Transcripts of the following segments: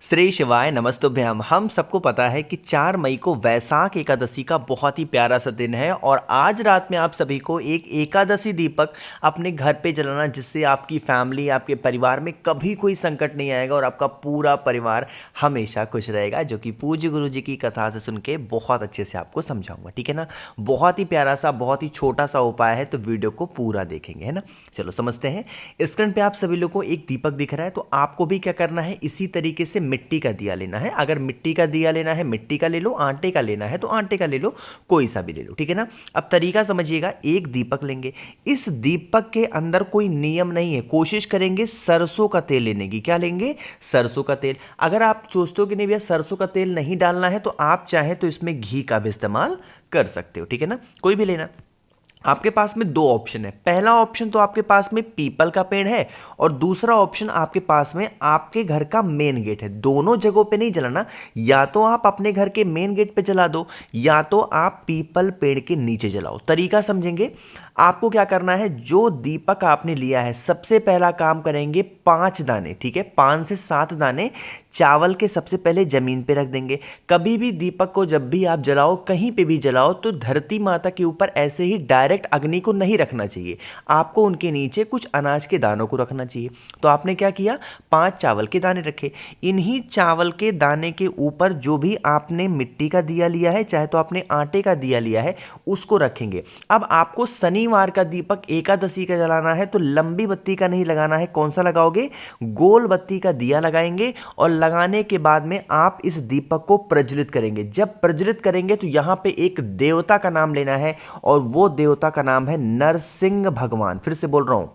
श्री शिवाय नमस्तुभ्यम। हम सबको पता है कि 4 मई को वैशाख एकादशी का बहुत ही प्यारा सा दिन है और आज रात में आप सभी को एक एकादशी दीपक अपने घर पे जलाना, जिससे आपकी फैमिली, आपके परिवार में कभी कोई संकट नहीं आएगा और आपका पूरा परिवार हमेशा खुश रहेगा, जो कि पूज्य गुरु जी की कथा से सुन के बहुत अच्छे से आपको समझाऊंगा। ठीक है ना। बहुत ही प्यारा सा, बहुत ही छोटा सा उपाय है, तो वीडियो को पूरा देखेंगे, है ना। चलो समझते हैं। स्क्रीन पे आप सभी लोगों को एक दीपक दिख रहा है, तो आपको भी क्या करना है, इसी तरीके से मिट्टी का दिया लेना है। अगर मिट्टी का दिया लेना है मिट्टी का ले लो, आटे का लेना है तो आटे का ले लो, कोई सा भी ले लो। ठीक है ना। अब तरीका समझिएगा। एक दीपक लेंगे, इस दीपक के अंदर कोई नियम नहीं है, कोशिश करेंगे सरसों का तेल लेने की। क्या लेंगे? सरसों का तेल। अगर आप सोचते हो कि नहीं भैया सरसों का तेल नहीं डालना है, तो आप चाहें तो इसमें घी का भी इस्तेमाल कर सकते हो। ठीक है ना। कोई भी लेना। आपके पास में दो ऑप्शन है। पहला ऑप्शन तो आपके पास में पीपल का पेड़ है और दूसरा ऑप्शन आपके पास में आपके घर का मेन गेट है। दोनों जगहों पे नहीं जलाना, या तो आप अपने घर के मेन गेट पे जला दो या तो आप पीपल पेड़ के नीचे जलाओ। तरीका समझेंगे। आपको क्या करना है, जो दीपक आपने लिया है, सबसे पहला काम करेंगे 5 दाने, ठीक है, 5 से 7 दाने चावल के सबसे पहले जमीन पे रख देंगे। कभी भी दीपक को जब भी आप जलाओ, कहीं पे भी जलाओ, तो धरती माता के ऊपर ऐसे ही डायरेक्ट अग्नि को नहीं रखना चाहिए। आपको उनके नीचे कुछ अनाज के दानों को रखना चाहिए। तो आपने क्या किया, 5 चावल के दाने रखे। इन्हीं चावल के दाने के ऊपर जो भी आपने मिट्टी का दिया लिया है, चाहे तो आपने आटे का दिया लिया है, उसको रखेंगे। अब आपको शनिवार का दीपक एकादशी का जलाना है, तो लंबी बत्ती का नहीं लगाना है। कौन सा लगाओगे? गोल बत्ती का दिया लगाएंगे और लगाने के बाद में आप इस दीपक को प्रज्वलित करेंगे। जब प्रज्वलित करेंगे तो यहां पे एक देवता का नाम लेना है और वो देवता का नाम है नरसिंह भगवान। फिर से बोल रहा हूं,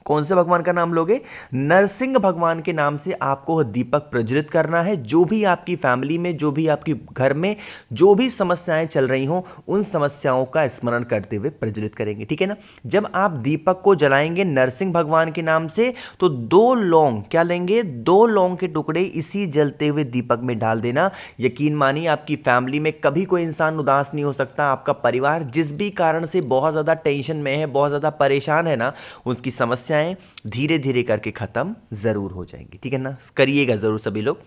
कौन से भगवान का नाम लोगे? नरसिंह भगवान के नाम से आपको दीपक प्रज्वलित करना है। जो भी आपकी फैमिली में, जो भी आपके घर में जो भी समस्याएं चल रही हों, उन समस्याओं का स्मरण करते हुए प्रज्वलित करेंगे। ठीक है ना। जब आप दीपक को जलाएंगे नरसिंह भगवान के नाम से, तो 2 लौंग क्या लेंगे, 2 लौंग के टुकड़े इसी जलते हुए दीपक में डाल देना। यकीन मानिए, आपकी फैमिली में कभी कोई इंसान उदास नहीं हो सकता। आपका परिवार जिस भी कारण से बहुत ज़्यादा टेंशन में है, बहुत ज़्यादा परेशान है ना, उसकी समस्या धीरे धीरे करके खत्म जरूर हो जाएंगी। ठीक है ना। करिएगा जरूर सभी लोग।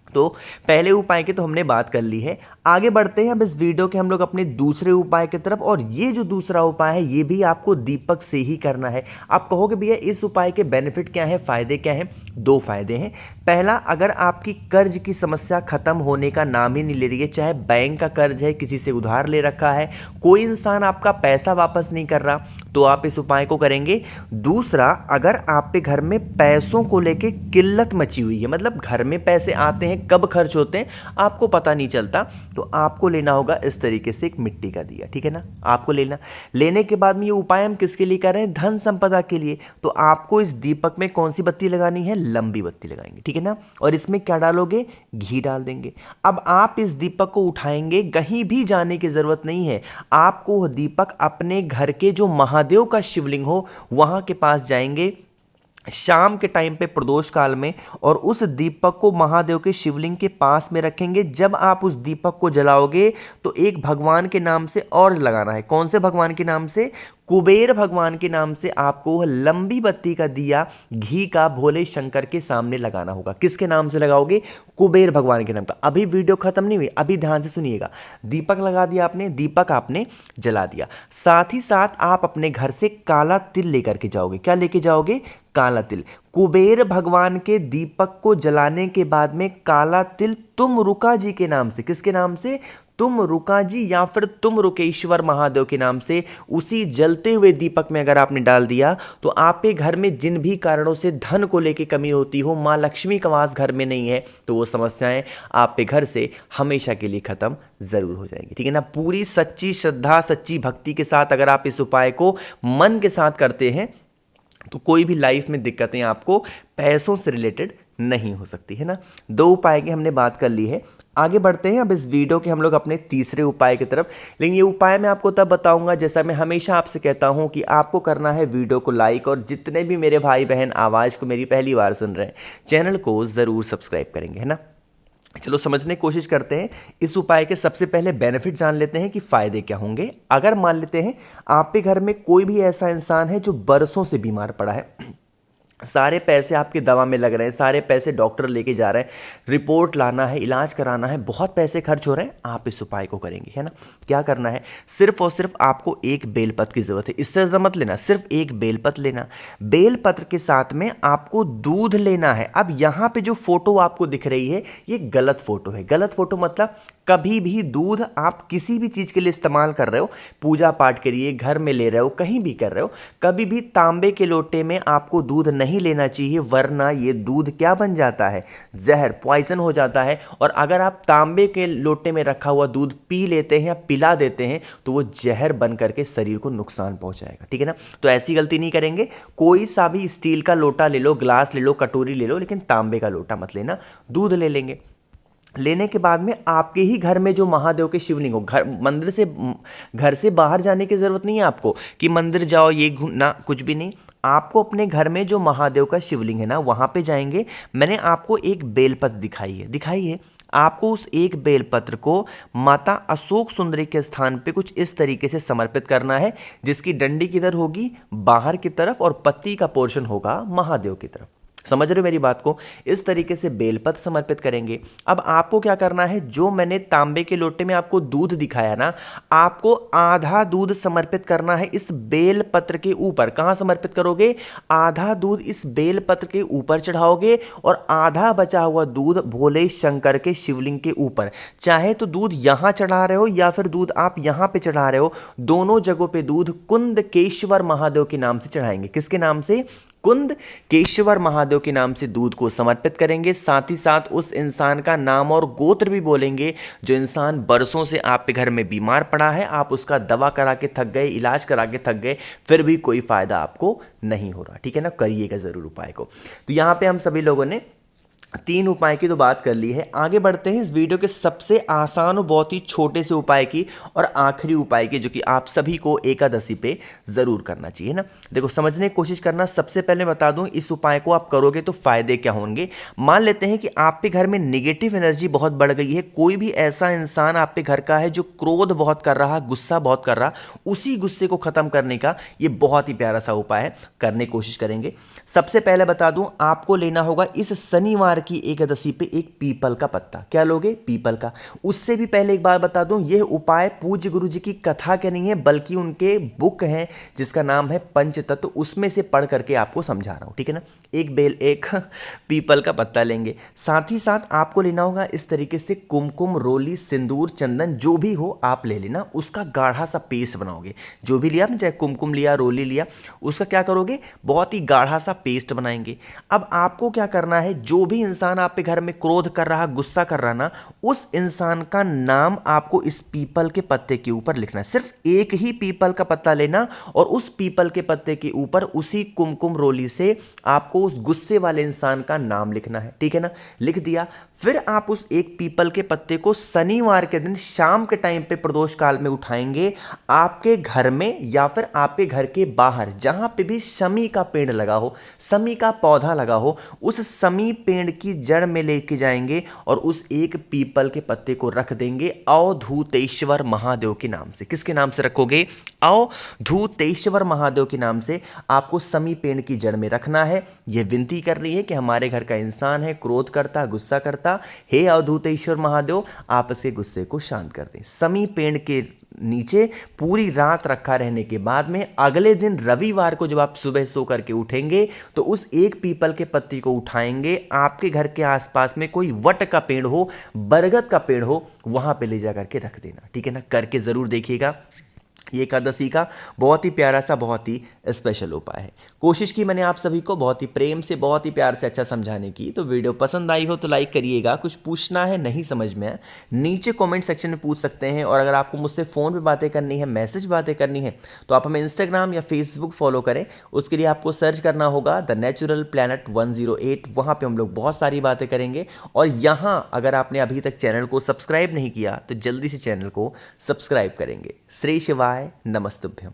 तो पहले उपाय की तो हमने बात कर ली है। आगे बढ़ते हैं अब इस वीडियो के हम लोग अपने दूसरे उपाय की तरफ। और ये जो दूसरा उपाय है, ये भी आपको दीपक से ही करना है। आप कहोगे भैया इस उपाय के बेनिफिट क्या है, फायदे क्या हैं? 2 फायदे हैं। पहला, अगर आपकी कर्ज की समस्या खत्म होने का नाम ही नहीं ले रही है, चाहे बैंक का कर्ज है, किसी से उधार ले रखा है, कोई इंसान आपका पैसा वापस नहीं कर रहा, तो आप इस उपाय को करेंगे। दूसरा, अगर आपके घर में पैसों को लेके किल्लत मची हुई है, मतलब घर में पैसे आते हैं, कब खर्च होते हैं आपको पता नहीं चलता, तो आपको लेना होगा इस तरीके से एक मिट्टी का दिया। ठीक है ना। आपको लेने के बाद में ये उपाय हम किसके लिए कर रहे हैं? धन संपदा के लिए। तो आपको इस दीपक में कौन सी बत्ती लगानी है? लंबी बत्ती लगाएंगे। ठीक है ना। और इसमें क्या डालोगे? घी डाल देंगे। अब आप इस दीपक को उठाएंगे, कहीं भी जाने की जरूरत नहीं है। आपको वह दीपक अपने घर के जो महादेव का शिवलिंग हो, वहां के पास जाएंगे शाम के टाइम पे प्रदोष काल में, और उस दीपक को महादेव के शिवलिंग के पास में रखेंगे। जब आप उस दीपक को जलाओगे तो एक भगवान के नाम से और लगाना है। कौन से भगवान के नाम से? कुबेर भगवान के नाम से आपको लंबी बत्ती का दिया घी का भोले शंकर के सामने लगाना होगा। किसके नाम से लगाओगे? कुबेर भगवान के नाम का। अभी वीडियो खत्म नहीं हुई, अभी ध्यान से सुनिएगा। दीपक लगा दिया आपने, दीपक आपने जला दिया। साथ ही साथ आप अपने घर से काला तिल लेकर के जाओगे। क्या लेके जाओगे? काला तिल। कुबेर भगवान के दीपक को जलाने के बाद में काला तिल तुम रुका जी के नाम से, किसके नाम से? तुम रुका जी या फिर तुम रुकेश्वर महादेव के नाम से उसी जलते हुए दीपक में अगर आपने डाल दिया, तो आपके घर में जिन भी कारणों से धन को लेकर कमी होती हो, माँ लक्ष्मी का वास घर में नहीं है, तो वो समस्याएं आपके घर से हमेशा के लिए खत्म जरूर हो जाएंगी। ठीक है ना। पूरी सच्ची श्रद्धा, सच्ची भक्ति के साथ अगर आप इस उपाय को मन के साथ करते हैं, तो कोई भी लाइफ में दिक्कतें आपको पैसों से रिलेटेड नहीं हो सकती, है ना। 2 उपाय की हमने बात कर ली है। आगे बढ़ते हैं अब इस वीडियो के हम लोग अपने तीसरे उपाय की तरफ। लेकिन ये उपाय मैं आपको तब बताऊंगा, जैसा मैं हमेशा आपसे कहता हूं कि आपको करना है वीडियो को लाइक, और जितने भी मेरे भाई बहन आवाज़ को मेरी पहली बार सुन रहे हैं, चैनल को ज़रूर सब्सक्राइब करेंगे, है ना। चलो समझने की कोशिश करते हैं। इस उपाय के सबसे पहले बेनिफिट जान लेते हैं कि फायदे क्या होंगे। अगर मान लेते हैं आपके घर में कोई भी ऐसा इंसान है जो बरसों से बीमार पड़ा है, सारे पैसे आपकी दवा में लग रहे हैं, सारे पैसे डॉक्टर लेके जा रहे हैं, रिपोर्ट लाना है, इलाज कराना है, बहुत पैसे खर्च हो रहे हैं, आप इस उपाय को करेंगे, है ना। क्या करना है, सिर्फ और सिर्फ आपको एक बेलपत्र की ज़रूरत है, इससे ज़्यादा मत लेना, सिर्फ एक बेलपत्र लेना। बेलपत्र के साथ में आपको दूध लेना है। अब यहाँ पे जो फोटो आपको दिख रही है ये गलत फोटो है। गलत फोटो मतलब कभी भी दूध आप किसी भी चीज़ के लिए इस्तेमाल कर रहे हो, पूजा पाठ के लिए, घर में ले रहे हो, कहीं भी कर रहे हो, कभी भी तांबे के लोटे में आपको दूध नहीं लेना चाहिए, वरना ये दूध क्या बन जाता है, जहर, पॉइजन हो जाता है। और अगर आप तांबे के लोटे में रखा हुआ दूध पी लेते हैं या पिला देते हैं तो वो जहर बन करके शरीर को नुकसान पहुंचाएगा, ठीक है ना। तो ऐसी गलती नहीं करेंगे। कोई सा भी स्टील का लोटा ले लो, ग्लास ले लो, कटोरी ले लो, लेकिन तांबे का लोटा मत लेना। दूध ले लेंगे। लेने के बाद में आपके ही घर में जो महादेव के शिवलिंग हो, घर से बाहर जाने की जरूरत नहीं है आपको कि मंदिर जाओ, ये घूमना, कुछ भी नहीं। आपको अपने घर में जो महादेव का शिवलिंग है ना, वहां पे जाएंगे। मैंने आपको एक बेलपत्र दिखाई है। आपको उस एक बेलपत्र को माता अशोक सुंदरी के स्थान पे कुछ इस तरीके से समर्पित करना है, जिसकी डंडी किधर होगी, बाहर की तरफ, और पत्ती का पोर्शन होगा महादेव की तरफ। समझ रहे हो मेरी बात को। इस तरीके से बेलपत्र समर्पित करेंगे। अब आपको क्या करना है, जो मैंने तांबे के लोटे में आपको दूध दिखाया ना, आपको आधा दूध समर्पित करना है इस बेलपत्र के ऊपर। कहां समर्पित करोगे, आधा दूध इस बेलपत्र के ऊपर चढ़ाओगे और आधा बचा हुआ दूध भोले शंकर के शिवलिंग के ऊपर। चाहे तो दूध यहां चढ़ा रहे हो या फिर दूध आप यहां पे चढ़ा रहे हो, दोनों जगहों पे दूध कुंदकेश्वर महादेव के नाम से चढ़ाएंगे। किसके नाम से, कुंदकेश्वर महादेव के नाम से दूध को समर्पित करेंगे। साथ ही साथ उस इंसान का नाम और गोत्र भी बोलेंगे, जो इंसान बरसों से आपके घर में बीमार पड़ा है, आप उसका दवा करा के थक गए, इलाज करा के थक गए, फिर भी कोई फायदा आपको नहीं हो रहा, ठीक है ना। करिएगा जरूर उपाय को। तो यहां पे हम सभी लोगों ने 3 उपाय की तो बात कर ली है। आगे बढ़ते हैं इस वीडियो के सबसे आसान और बहुत ही छोटे से उपाय की और आखिरी उपाय की, जो कि आप सभी को एकादशी पे जरूर करना चाहिए ना। देखो, समझने की कोशिश करना। सबसे पहले बता दूं, इस उपाय को आप करोगे तो फायदे क्या होंगे। मान लेते हैं कि आपके घर में निगेटिव एनर्जी बहुत बढ़ गई है, कोई भी ऐसा इंसान आपके घर का है जो क्रोध बहुत कर रहा, गुस्सा बहुत कर रहा, उसी गुस्से को खत्म करने का ये बहुत ही प्यारा सा उपाय है, करने की कोशिश करेंगे। सबसे पहले बता दूं, आपको लेना होगा इस शनिवार की एकादशी पे एक पीपल का पत्ता। क्या लोगे, पीपल का। उससे भी पहले एक बात बता दूं, यह उपाय पूज्य गुरु जी की कथा के नहीं है, बल्कि उनके बुक है जिसका नाम है पंचतत्व, उसमें से पढ़ करके आपको समझा रहा हूं, ठीक है ना। एक पीपल का पत्ता लेंगे। साथ ही साथ आपको लेना होगा इस तरीके से कुमकुम, रोली, सिंदूर, चंदन, जो भी हो आप ले लेना। उसका गाढ़ा सा पेस्ट बनाओगे। जो भी लिया आपने, चाहे कुमकुम लिया, रोली लिया, उसका क्या करोगे, बहुत ही गाढ़ा सा पेस्ट बनाएंगे। अब आपको क्या करना है, जो भी इंसान आप पे घर में क्रोध कर रहा, गुस्सा कर रहा ना, उस इंसान का नाम आपको इस पीपल के पत्ते के ऊपर लिखना है। सिर्फ एक ही पीपल का पत्ता लेना और उस पीपल के पत्ते के ऊपर उसी कुमकुम रोली से आपको उस गुस्से वाले इंसान का नाम लिखना है, ठीक है ना। लिख दिया। फिर आप उस एक पीपल के पत्ते को शनिवार के दिन शाम के टाइम पे प्रदोष काल में उठाएंगे। आपके घर में या फिर आपके घर के बाहर जहां पे भी शमी का पेड़ लगा हो, शमी का पौधा लगा हो, उस शमी पेड़ की जड़ में लेके जाएंगे और उस एक पीपल के पत्ते को रख देंगे अवधूतेश्वर महादेव के नाम से। किसके नाम से रखोगे, अवधूतेश्वर महादेव के नाम से आपको शमी पेड़ की जड़ में रखना है। यह विनती कर रही है कि हमारे घर का इंसान है, क्रोध करता, गुस्सा करता, हे अवधूतेश्वर महादेव, आप इसके गुस्से को शांत कर दें। शमी पेड़ के नीचे पूरी रात रखा रहने के बाद में अगले दिन रविवार को जब आप सुबह सो करके उठेंगे तो उस एक पीपल के पत्ती को उठाएंगे। आपके घर के आसपास में कोई वट का पेड़ हो, बरगद का पेड़ हो, वहां पे ले जा करके रख देना, ठीक है ना। करके जरूर देखिएगा। ये एकादशी का बहुत ही प्यारा सा, बहुत ही स्पेशल उपाय है। कोशिश की मैंने आप सभी को बहुत ही प्रेम से, बहुत ही प्यार से अच्छा समझाने की। तो वीडियो पसंद आई हो तो लाइक करिएगा। कुछ पूछना है, नहीं समझ में है, नीचे कमेंट सेक्शन में पूछ सकते हैं। और अगर आपको मुझसे फ़ोन पे बातें करनी है, मैसेज बातें करनी है, तो आप हमें इंस्टाग्राम या फेसबुक फॉलो करें। उसके लिए आपको सर्च करना होगा द नेचुरल प्लैनेट 108। वहाँ पर हम लोग बहुत सारी बातें करेंगे। और यहाँ अगर आपने अभी तक चैनल को सब्सक्राइब नहीं किया तो जल्दी से चैनल को सब्सक्राइब करेंगे। श्री शिवाय, नमस्तुभ्यम।